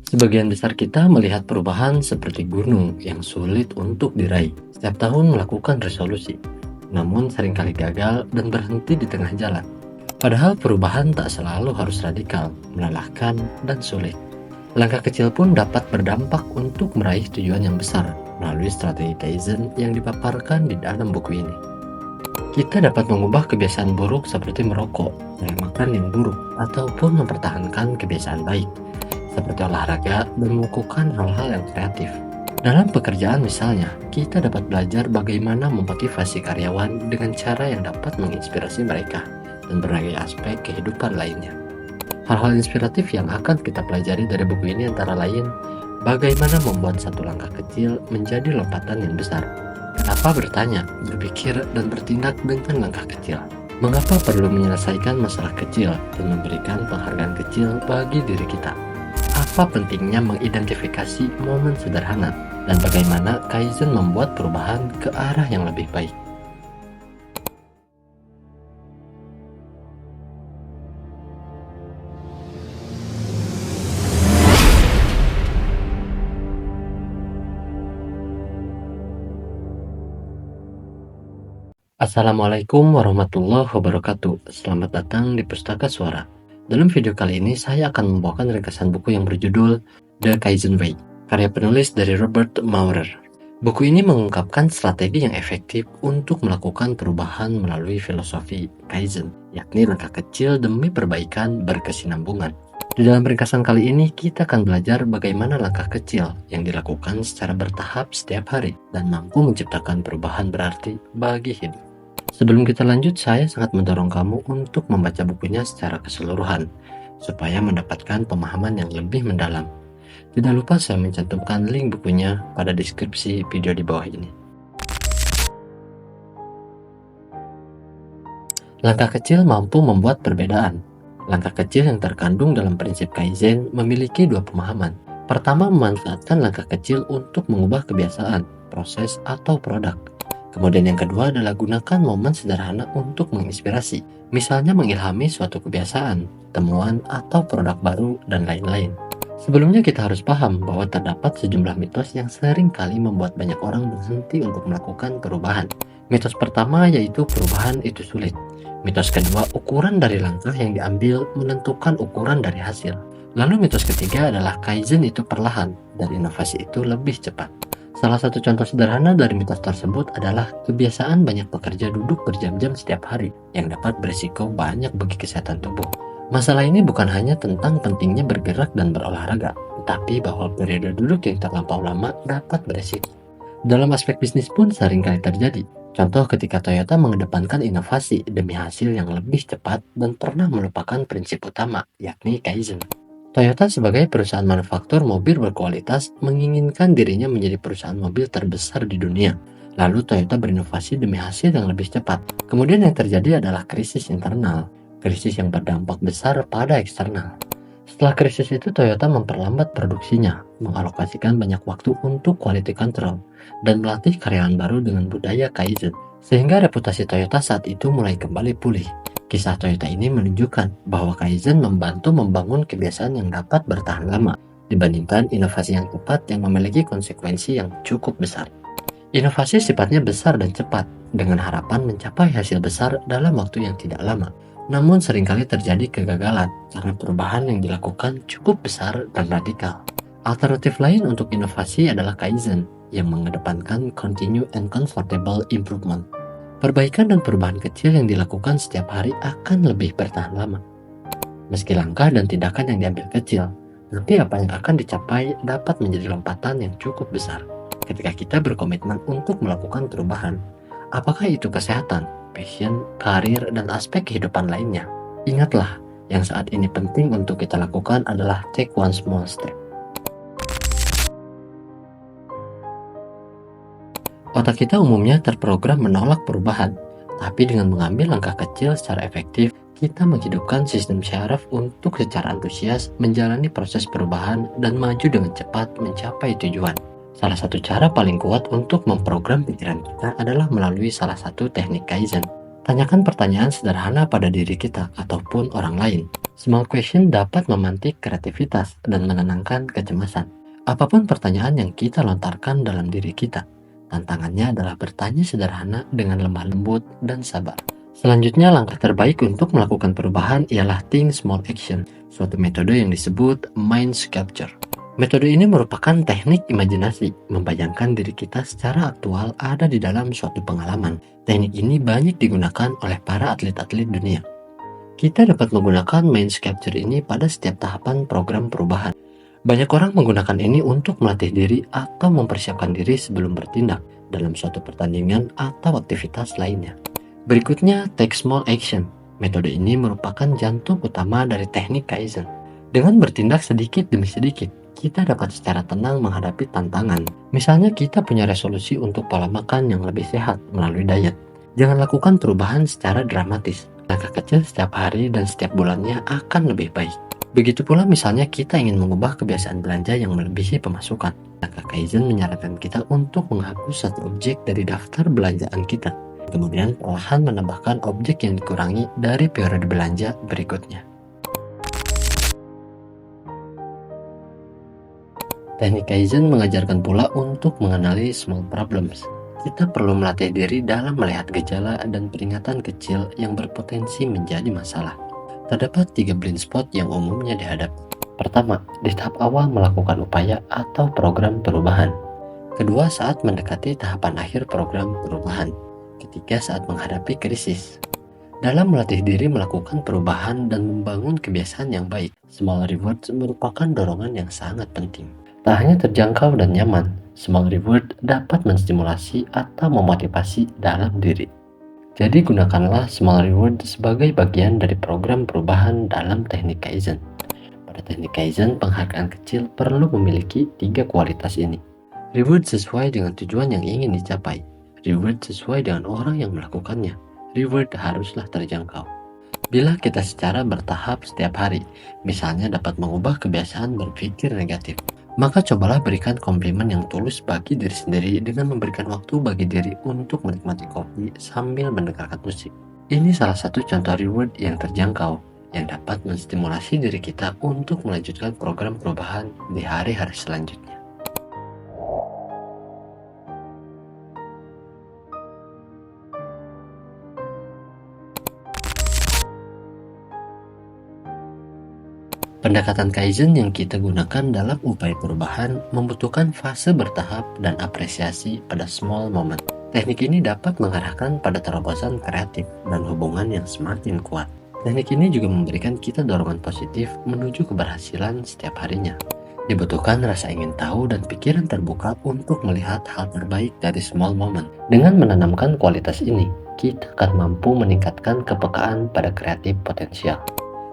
Sebagian besar kita melihat perubahan seperti gunung yang sulit untuk diraih. Setiap tahun melakukan resolusi, namun seringkali gagal dan berhenti di tengah jalan. Padahal perubahan tak selalu harus radikal, melelahkan, dan sulit. Langkah kecil pun dapat berdampak untuk meraih tujuan yang besar melalui strategi Kaizen yang dipaparkan di dalam buku ini. Kita dapat mengubah kebiasaan buruk seperti merokok, pola makan yang buruk, ataupun mempertahankan kebiasaan baik seperti olahraga dan melakukan hal-hal yang kreatif. Dalam pekerjaan misalnya, kita dapat belajar bagaimana memotivasi karyawan dengan cara yang dapat menginspirasi mereka dan berbagai aspek kehidupan lainnya. Hal-hal inspiratif yang akan kita pelajari dari buku ini antara lain, bagaimana membuat satu langkah kecil menjadi lompatan yang besar. Kenapa bertanya, berpikir, dan bertindak dengan langkah kecil? Mengapa perlu menyelesaikan masalah kecil dan memberikan penghargaan kecil bagi diri kita? Apa pentingnya mengidentifikasi momen sederhana dan bagaimana Kaizen membuat perubahan ke arah yang lebih baik? Assalamualaikum warahmatullahi wabarakatuh. Selamat datang di Pustaka Suara. Dalam video kali ini saya akan membawakan ringkasan buku yang berjudul The Kaizen Way, karya penulis dari Robert Maurer. Buku ini mengungkapkan strategi yang efektif untuk melakukan perubahan melalui filosofi Kaizen, yakni langkah kecil demi perbaikan berkesinambungan. Di dalam ringkasan kali ini kita akan belajar bagaimana langkah kecil yang dilakukan secara bertahap setiap hari dan mampu menciptakan perubahan berarti bagi hidup. Sebelum kita lanjut, saya sangat mendorong kamu untuk membaca bukunya secara keseluruhan, supaya mendapatkan pemahaman yang lebih mendalam. Tidak lupa saya mencantumkan link bukunya pada deskripsi video di bawah ini. Langkah kecil mampu membuat perbedaan. Langkah kecil yang terkandung dalam prinsip Kaizen memiliki dua pemahaman. Pertama, memanfaatkan langkah kecil untuk mengubah kebiasaan, proses, atau produk. Kemudian yang kedua adalah gunakan momen sederhana untuk menginspirasi, misalnya mengilhami suatu kebiasaan, temuan, atau produk baru, dan lain-lain. Sebelumnya kita harus paham bahwa terdapat sejumlah mitos yang sering kali membuat banyak orang berhenti untuk melakukan perubahan. Mitos pertama yaitu perubahan itu sulit. Mitos kedua, ukuran dari langkah yang diambil menentukan ukuran dari hasil. Lalu mitos ketiga adalah Kaizen itu perlahan, dan inovasi itu lebih cepat. Salah satu contoh sederhana dari mitos tersebut adalah kebiasaan banyak pekerja duduk berjam-jam setiap hari yang dapat berisiko banyak bagi kesehatan tubuh. Masalah ini bukan hanya tentang pentingnya bergerak dan berolahraga, tapi bahwa periode duduk yang terlampau lama dapat berisiko. Dalam aspek bisnis pun seringkali terjadi. Contoh ketika Toyota mengedepankan inovasi demi hasil yang lebih cepat dan pernah melupakan prinsip utama, yakni Kaizen. Toyota sebagai perusahaan manufaktur mobil berkualitas menginginkan dirinya menjadi perusahaan mobil terbesar di dunia. Lalu Toyota berinovasi demi hasil yang lebih cepat. Kemudian yang terjadi adalah krisis internal, krisis yang berdampak besar pada eksternal. Setelah krisis itu Toyota memperlambat produksinya, mengalokasikan banyak waktu untuk quality control, dan melatih karyawan baru dengan budaya Kaizen. Sehingga reputasi Toyota saat itu mulai kembali pulih. Kisah Toyota ini menunjukkan bahwa Kaizen membantu membangun kebiasaan yang dapat bertahan lama dibandingkan inovasi yang cepat yang memiliki konsekuensi yang cukup besar. Inovasi sifatnya besar dan cepat dengan harapan mencapai hasil besar dalam waktu yang tidak lama. Namun seringkali terjadi kegagalan karena perubahan yang dilakukan cukup besar dan radikal. Alternatif lain untuk inovasi adalah Kaizen yang mengedepankan continue and comfortable improvement. Perbaikan dan perubahan kecil yang dilakukan setiap hari akan lebih bertahan lama. Meski langkah dan tindakan yang diambil kecil, nanti apa yang akan dicapai dapat menjadi lompatan yang cukup besar. Ketika kita berkomitmen untuk melakukan perubahan, apakah itu kesehatan, passion, karir, dan aspek kehidupan lainnya. Ingatlah, yang saat ini penting untuk kita lakukan adalah take one small step. Otak kita umumnya terprogram menolak perubahan, tapi dengan mengambil langkah kecil secara efektif, kita menghidupkan sistem syaraf untuk secara antusias menjalani proses perubahan dan maju dengan cepat mencapai tujuan. Salah satu cara paling kuat untuk memprogram pikiran kita adalah melalui salah satu teknik Kaizen. Tanyakan pertanyaan sederhana pada diri kita ataupun orang lain. Small question dapat memantik kreativitas dan menenangkan kecemasan. Apapun pertanyaan yang kita lontarkan dalam diri kita, tantangannya adalah bertanya sederhana dengan lemah lembut dan sabar. Selanjutnya, langkah terbaik untuk melakukan perubahan ialah think small action, suatu metode yang disebut mind sculpture. Metode ini merupakan teknik imajinasi, membayangkan diri kita secara aktual ada di dalam suatu pengalaman. Teknik ini banyak digunakan oleh para atlet-atlet dunia. Kita dapat menggunakan mind sculpture ini pada setiap tahapan program perubahan. Banyak orang menggunakan ini untuk melatih diri atau mempersiapkan diri sebelum bertindak dalam suatu pertandingan atau aktivitas lainnya. Berikutnya, take small action. Metode ini merupakan jantung utama dari teknik Kaizen. Dengan bertindak sedikit demi sedikit, kita dapat secara tenang menghadapi tantangan. Misalnya kita punya resolusi untuk pola makan yang lebih sehat melalui diet. Jangan lakukan perubahan secara dramatis. Langkah kecil setiap hari dan setiap bulannya akan lebih baik. Begitu pula misalnya kita ingin mengubah kebiasaan belanja yang melebihi pemasukan. Maka Kaizen menyarankan kita untuk menghapus satu objek dari daftar belanjaan kita. Kemudian perlahan menambahkan objek yang dikurangi dari periode belanja berikutnya. Teknik Kaizen mengajarkan pula untuk mengenali small problems. Kita perlu melatih diri dalam melihat gejala dan peringatan kecil yang berpotensi menjadi masalah. Terdapat 3 blind spot yang umumnya dihadapi. Pertama, di tahap awal melakukan upaya atau program perubahan. Kedua, saat mendekati tahapan akhir program perubahan. Ketiga, saat menghadapi krisis. Dalam melatih diri melakukan perubahan dan membangun kebiasaan yang baik, small rewards merupakan dorongan yang sangat penting. Tak hanya terjangkau dan nyaman, small reward dapat menstimulasi atau memotivasi dalam diri. Jadi gunakanlah small reward sebagai bagian dari program perubahan dalam teknik Kaizen. Pada teknik Kaizen, penghargaan kecil perlu memiliki 3 kualitas ini. Reward sesuai dengan tujuan yang ingin dicapai. Reward sesuai dengan orang yang melakukannya. Reward haruslah terjangkau. Bila kita secara bertahap setiap hari, misalnya dapat mengubah kebiasaan berpikir negatif, maka cobalah berikan komplimen yang tulus bagi diri sendiri dengan memberikan waktu bagi diri untuk menikmati kopi sambil mendengarkan musik. Ini salah satu contoh reward yang terjangkau, yang dapat menstimulasi diri kita untuk melanjutkan program perubahan di hari-hari selanjutnya. Pendekatan Kaizen yang kita gunakan dalam upaya perubahan membutuhkan fase bertahap dan apresiasi pada small moment. Teknik ini dapat mengarahkan pada terobosan kreatif dan hubungan yang semakin kuat. Teknik ini juga memberikan kita dorongan positif menuju keberhasilan setiap harinya. Dibutuhkan rasa ingin tahu dan pikiran terbuka untuk melihat hal terbaik dari small moment. Dengan menanamkan kualitas ini, kita akan mampu meningkatkan kepekaan pada kreatif potensial.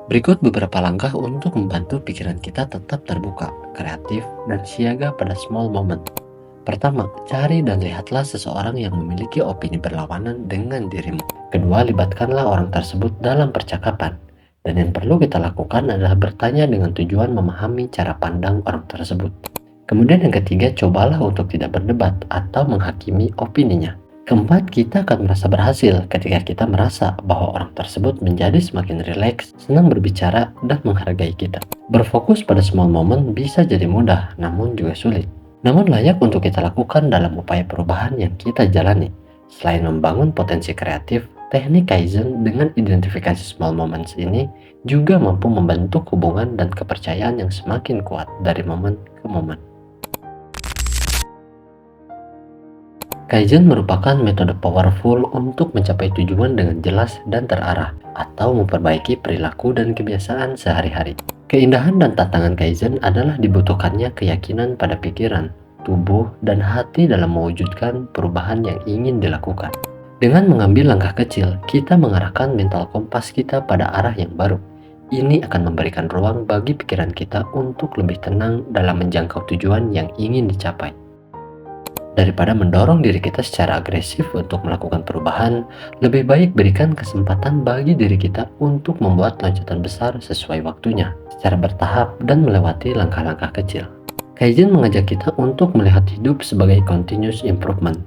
Berikut beberapa langkah untuk membantu pikiran kita tetap terbuka, kreatif, dan siaga pada small moment. Pertama, cari dan lihatlah seseorang yang memiliki opini berlawanan dengan dirimu. Kedua, libatkanlah orang tersebut dalam percakapan. Dan yang perlu kita lakukan adalah bertanya dengan tujuan memahami cara pandang orang tersebut. Kemudian yang ketiga, cobalah untuk tidak berdebat atau menghakimi opininya. Keempat, kita akan merasa berhasil ketika kita merasa bahwa orang tersebut menjadi semakin rileks, senang berbicara, dan menghargai kita. Berfokus pada small moment bisa jadi mudah, namun juga sulit. Namun layak untuk kita lakukan dalam upaya perubahan yang kita jalani. Selain membangun potensi kreatif, teknik Kaizen dengan identifikasi small moments ini juga mampu membentuk hubungan dan kepercayaan yang semakin kuat dari momen ke momen. Kaizen merupakan metode powerful untuk mencapai tujuan dengan jelas dan terarah, atau memperbaiki perilaku dan kebiasaan sehari-hari. Keindahan dan tantangan Kaizen adalah dibutuhkannya keyakinan pada pikiran, tubuh, dan hati dalam mewujudkan perubahan yang ingin dilakukan. Dengan mengambil langkah kecil, kita mengarahkan mental kompas kita pada arah yang baru. Ini akan memberikan ruang bagi pikiran kita untuk lebih tenang dalam menjangkau tujuan yang ingin dicapai. Daripada mendorong diri kita secara agresif untuk melakukan perubahan, lebih baik berikan kesempatan bagi diri kita untuk membuat loncatan besar sesuai waktunya, secara bertahap dan melewati langkah-langkah kecil. Kaizen mengajak kita untuk melihat hidup sebagai continuous improvement,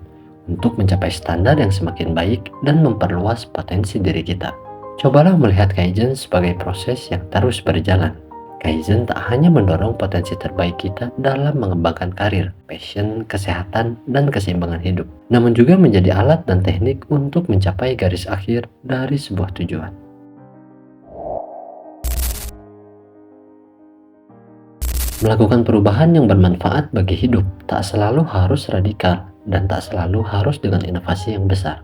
untuk mencapai standar yang semakin baik dan memperluas potensi diri kita. Cobalah melihat Kaizen sebagai proses yang terus berjalan. Kaizen tak hanya mendorong potensi terbaik kita dalam mengembangkan karir, passion, kesehatan, dan keseimbangan hidup, namun juga menjadi alat dan teknik untuk mencapai garis akhir dari sebuah tujuan. Melakukan perubahan yang bermanfaat bagi hidup tak selalu harus radikal dan tak selalu harus dengan inovasi yang besar.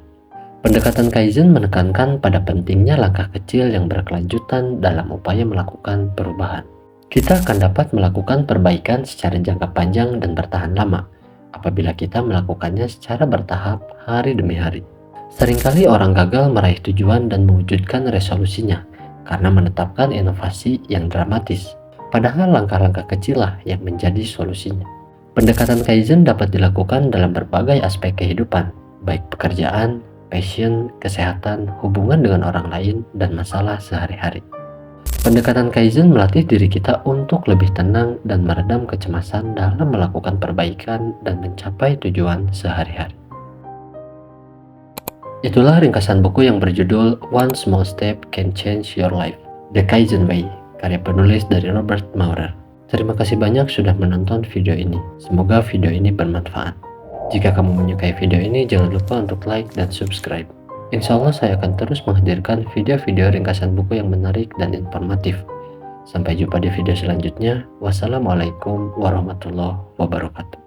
Pendekatan Kaizen menekankan pada pentingnya langkah kecil yang berkelanjutan dalam upaya melakukan perubahan. Kita akan dapat melakukan perbaikan secara jangka panjang dan bertahan lama apabila kita melakukannya secara bertahap hari demi hari. Seringkali orang gagal meraih tujuan dan mewujudkan resolusinya karena menetapkan inovasi yang dramatis. Padahal langkah-langkah kecil lah yang menjadi solusinya. Pendekatan Kaizen dapat dilakukan dalam berbagai aspek kehidupan, baik pekerjaan, passion, kesehatan, hubungan dengan orang lain, dan masalah sehari-hari. Pendekatan Kaizen melatih diri kita untuk lebih tenang dan meredam kecemasan dalam melakukan perbaikan dan mencapai tujuan sehari-hari. Itulah ringkasan buku yang berjudul One Small Step Can Change Your Life, The Kaizen Way, karya penulis dari Robert Maurer. Terima kasih banyak sudah menonton video ini. Semoga video ini bermanfaat. Jika kamu menyukai video ini, jangan lupa untuk like dan subscribe. Insya Allah saya akan terus menghadirkan video-video ringkasan buku yang menarik dan informatif. Sampai jumpa di video selanjutnya. Wassalamualaikum warahmatullahi wabarakatuh.